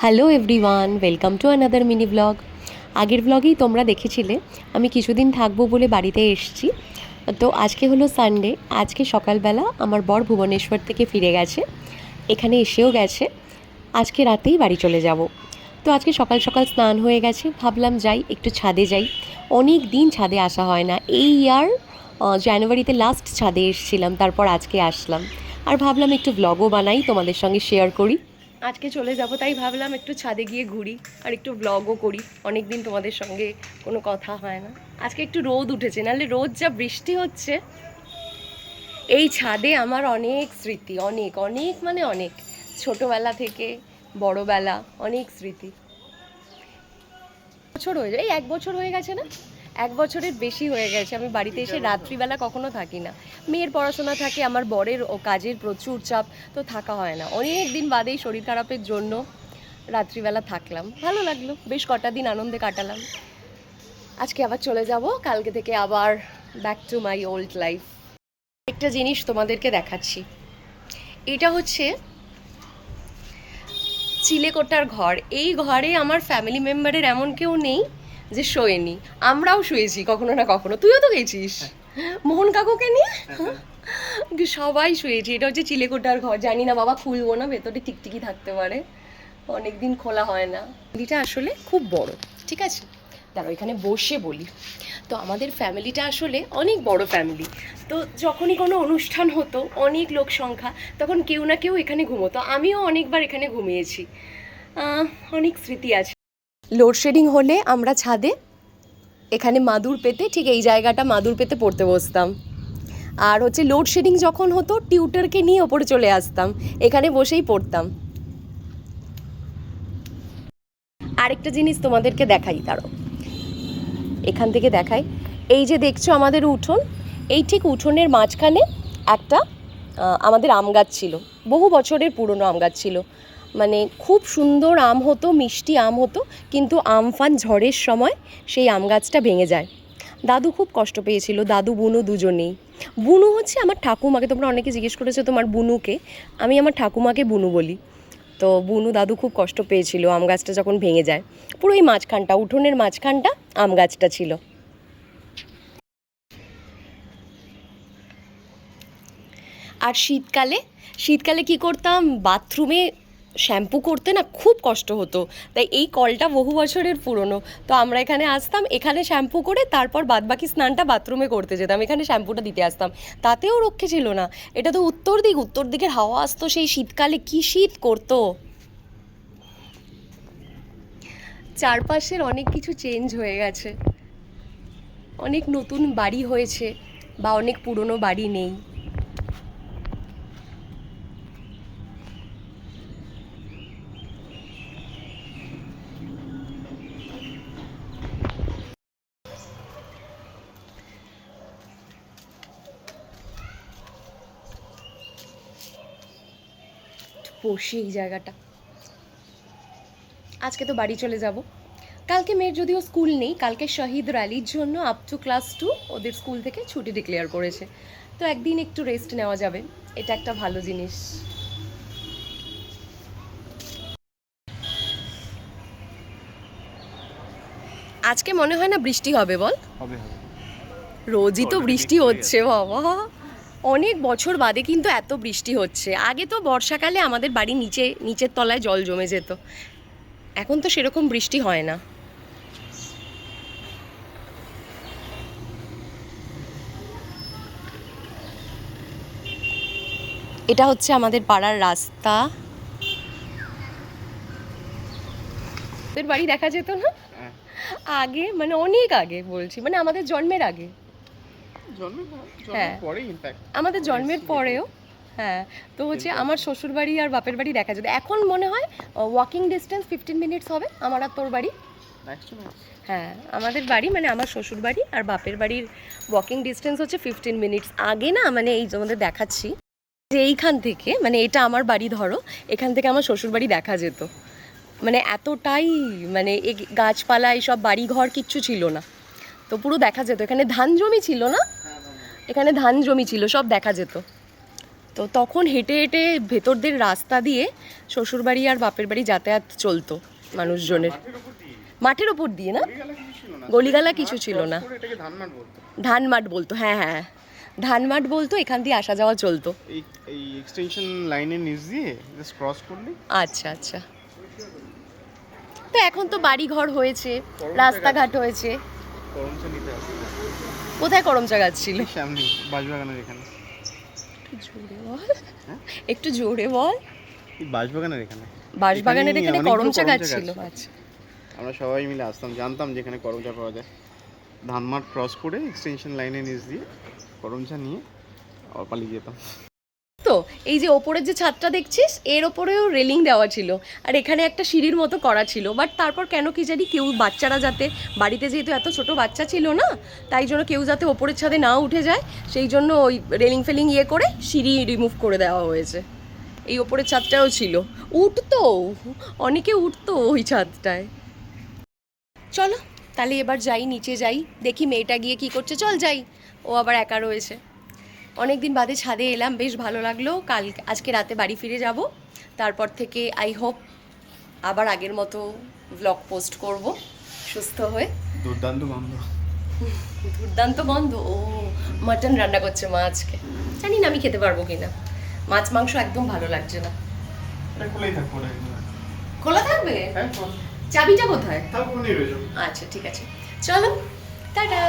Hello everyone, welcome to another mini blog. আগের ব্লগেই তোমরা দেখেছিলে আমি কিছুদিন থাকবো বলে বাড়িতে এসেছি। তো আজকে হলো সানডে। আজকে সকালবেলা আমার বর ভুবনেশ্বর থেকে ফিরে গেছে, এখানে এসেও গেছে। আজকে রাতেই বাড়ি চলে যাব। তো আজকে সকাল সকাল স্নান হয়ে গেছে, ভাবলাম যাই একটু ছাদে যাই। অনেক দিন ছাদে আসা হয় না। এই ইয়ার জানুয়ারিতে লাস্ট ছাদে এসেছিলাম, তারপর আজকে আসলাম। আর ভাবলাম একটু ব্লগও বানাই, তোমাদের সঙ্গে শেয়ার করি। আজকে চলে যাব, তাই ভাবলাম একটু ছাদে গিয়ে ঘুরি আর একটু ব্লগও করি। অনেক দিন তোমাদের সঙ্গে কোনো কথা হয় না। আজকে একটু রোদ উঠেছে, নাহলে রোদ যা বৃষ্টি হচ্ছে। এই ছাদে আমার অনেক স্মৃতি, অনেক অনেক মানে অনেক, ছোটোবেলা থেকে বড়োবেলা অনেক স্মৃতি। বছর হয়ে যায়, এই 1 বছর হয়ে গেছে না, 1 বছরের বেশি হয়ে গেছে আমি বাড়িতে এসে রাত্রিবেলা কখনো থাকি না। মেয়ের পড়াশোনা থাকে, আমার বরের ও কাজের প্রচুর চাপ, তো থাকা হয় না। অনেক দিন বাদেই শরীর খারাপের জন্য রাত্রিবেলা থাকলাম, ভালো লাগলো, বেশ কটা দিন আনন্দে কাটালাম। আজকে আবার চলে যাব, কালকে থেকে আবার back to my old life. একটা জিনিস তোমাদেরকে দেখাচ্ছি, এটা হচ্ছে চিলেকোঠার ঘর। এই ঘরে আমার ফ্যামিলি মেম্বারের এমন কেউ নেই যে শোয়নি, আমরাও শুয়েছি কখনো না কখনো। তুইও তো গেছিস মোহন কাকুকে নিয়ে, সবাই শুয়েছি। এটা হচ্ছে চিলেকোঠার ঘর। জানি না বাবা খুলবো না, ভেতরে টিকটিকি থাকতে পারে, অনেকদিন খোলা হয় না। ফ্যামিলিটা আসলে খুব বড়, ঠিক আছে, দাঁড়াও এখানে বসে বলি। তো আমাদের ফ্যামিলিটা আসলে অনেক বড় ফ্যামিলি। তো যখনই কোনো অনুষ্ঠান হতো, অনেক লোক সংখ্যা, তখন কেউ না কেউ এখানে ঘুমোতো। আমিও অনেকবার এখানে ঘুমিয়েছি, অনেক স্মৃতি আছে। লোডশেডিং হলে আমরা ছাদে এখানে মাদুর পেতে, ঠিক এই জায়গাটা মাদুর পেতে পড়তে বসতাম। আর হচ্ছে লোডশেডিং যখন হতো, টিউটারকে নিয়ে ওপরে চলে আসতাম, এখানে বসেই পড়তাম। আরেকটা জিনিস তোমাদেরকে দেখাই, দাঁড়াও এখান থেকে দেখাই। এই যে দেখছো আমাদের উঠোন, এই ঠিক উঠোনের মাঝখানে একটা আমাদের আম গাছ ছিল, বহু বছরের পুরনো আম গাছ ছিল। মানে খুব সুন্দর আম হতো, মিষ্টি আম হতো, কিন্তু আমফান ঝড়ের সময় সেই আম গাছটা ভেঙে যায়। দাদু খুব কষ্ট পেয়েছিল, দাদু বুনু দুজনেই। বুনু হচ্ছে আমার ঠাকুমাকে, তোমরা অনেকে জিজ্ঞেস করেছো তোমার বুনুকে, আমি আমার ঠাকুমাকে বুনু বলি। তো বুনু দাদু খুব কষ্ট পেয়েছিল আম গাছটা যখন ভেঙে যায়। পুরো এই মাঝখানটা, উঠোনের মাঝখানটা আম গাছটা ছিল। আর শীতকালে শীতকালে কি করতাম, বাথরুমে শ্যাম্পু করতে না খুব কষ্ট হতো। তাই এই কলটা বহু বছরের পুরনো, তো আমরা এখানে আসতাম, এখানে শ্যাম্পু করে তারপর বাদবাকি স্নানটা বাথরুমে করতে যেতাম, এখানে শ্যাম্পুটা দিতে আসতাম। তাতেও রক্ষে ছিল না। এটা তো উত্তর দিক, উত্তর দিকের হাওয়া আসতো সেই শীতকালে, কি শীত করতো। চারপাশের অনেক কিছু চেঞ্জ হয়ে গেছে, অনেক নতুন বাড়ি হয়েছে বা অনেক পুরনো বাড়ি নেই। বসি এই জায়গাটা। আজকে তো বাড়ি চলে যাব, কালকে মেয়ের যদিও স্কুল নেই, কালকে শহীদ র্যালির জন্য আপ টু ক্লাস 2 ওদের স্কুল থেকে ছুটি ডিক্লেয়ার করেছে। তো একদিন একটু রেস্ট নেওয়া যাবে, এটা একটা ভালো জিনিস। আজকে মনে হয় না বৃষ্টি হবে, বল? হবে হবে। রোজই তো অলরেডি বৃষ্টি হয়ে হচ্ছে গেছে। বাবা, অনেক বছর বাদে কিন্তু এত বৃষ্টি হচ্ছে। আগে তো বর্ষাকালে আমাদের বাড়ির নিচের তলায় জল জমে যেত, এখন তো সেরকম বৃষ্টি হয় না। এটা হচ্ছে আমাদের পাড়ার রাস্তা। তোর বাড়ি দেখা যেত না হ্যাঁ, আগে, মানে অনেক আগে বলছি, মানে আমাদের জন্মের আগে। হ্যাঁ, জন্মের পরেই ইনফ্যাক্ট আমাদের জন্মের পরেও। হ্যাঁ, তো হচ্ছে আমার শ্বশুর বাড়ি আর বাপের বাড়ি দেখা যেত। এখন মনে হয় ওয়াকিং ডিস্টেন্স 15 মিনিটস হবে আমার আর তোর বাড়ি। হ্যাঁ, আমাদের বাড়ি মানে আমার শ্বশুর বাড়ি আর বাপের বাড়ির ওয়াকিং ডিস্টেন্স হচ্ছে 15 মিনিটস। আগে না, মানে এই তোমাদের দেখাচ্ছি যে এইখান থেকে, মানে এটা আমার বাড়ি ধরো, এখান থেকে আমার শ্বশুর বাড়ি দেখা যেত। মানে এতটাই, মানে এই গাছপালা এইসব বাড়ি ঘর কিচ্ছু ছিল না, তো পুরো দেখা যেত। এখানে ধান জমি ছিল না, এখানে ধান জমি ছিল, সব দেখা যেত। তো তখন হেঁটে হেঁটে ভেতরদের রাস্তা দিয়ে শ্বশুরবাড়ি আর বাপের বাড়ি যাতায়াত চলতো মানুষজনের। মাঠের ওপর দিয়ে না, গলিগালা কিছু ছিল না। ধানমাট বলতো, হ্যাঁ হ্যাঁ ধানমাট বলতো, এখান দিয়ে আসা যাওয়া চলতো। এই এক্সটেনশন লাইনের নিচ দিয়ে জাস্ট ক্রস করলে। আচ্ছা আচ্ছা। তো এখন তো বাড়ি ঘর হয়েছে, রাস্তাঘাট হয়েছে। করমচা নিতে আসবে। কোথায় করমচা গাছ ছিল? সামনে বাঁশবাগানের এখানে। জোরে বল, একটু জোরে বল। এই বাঁশবাগানের এখানে। বাঁশবাগানের এখানে করমচা গাছ ছিল? আচ্ছা। আমরা সবাই মিলে আসতাম, জানতাম যেখানে করমচা পাওয়া যায়। ধানমাট ক্রস করে এক্সটেনশন লাইনের নিচ দিয়ে করমচা নিয়ে আবার পালিয়ে যেতাম। তো এই যে ওপরের যে ছাদটা দেখছিস, এর ওপরেও রেলিং দেওয়া ছিল, আর এখানে একটা সিঁড়ির মতো করা ছিল। বাট তারপর কেন কি জানি কেউ, বাচ্চারা যাতে, বাড়িতে যেহেতু এত ছোট বাচ্চা ছিল না, তাই জন্য কেউ যাতে ওপরের ছাদে না উঠে যায়, সেই জন্য ওই রেলিং ফেলিং ইয়ে করে সিঁড়ি রিমুভ করে দেওয়া হয়েছে। এই ওপরের ছাদটাও ছিল, উঠতো, অনেকে উঠতো ওই ছাদটায়। চলো তাহলে এবার যাই, নিচে যাই, দেখি মেয়েটা গিয়ে কি করছে। চল যাই, ও আবার একা রয়েছে। অনেক দিন বাদে ছাদে এলাম, বেশ ভালো লাগলো। আজকে রাতে বাড়ি ফিরে যাব। তারপর থেকে আই হোপ আবার আগের মতো ব্লগ পোস্ট করব সুস্থ হয়ে। দুর্দান্ত গন্ধ। দুর্দান্ত গন্ধ। ও মাটন রান্না করছে মা আজকে, জানি না আমি খেতে পারবো কিনা। মাছ মাংস একদম ভালো লাগছে না। খোলা থাকবে? চাবিটা কোথায়? আচ্ছা ঠিক আছে, চলো টাটা।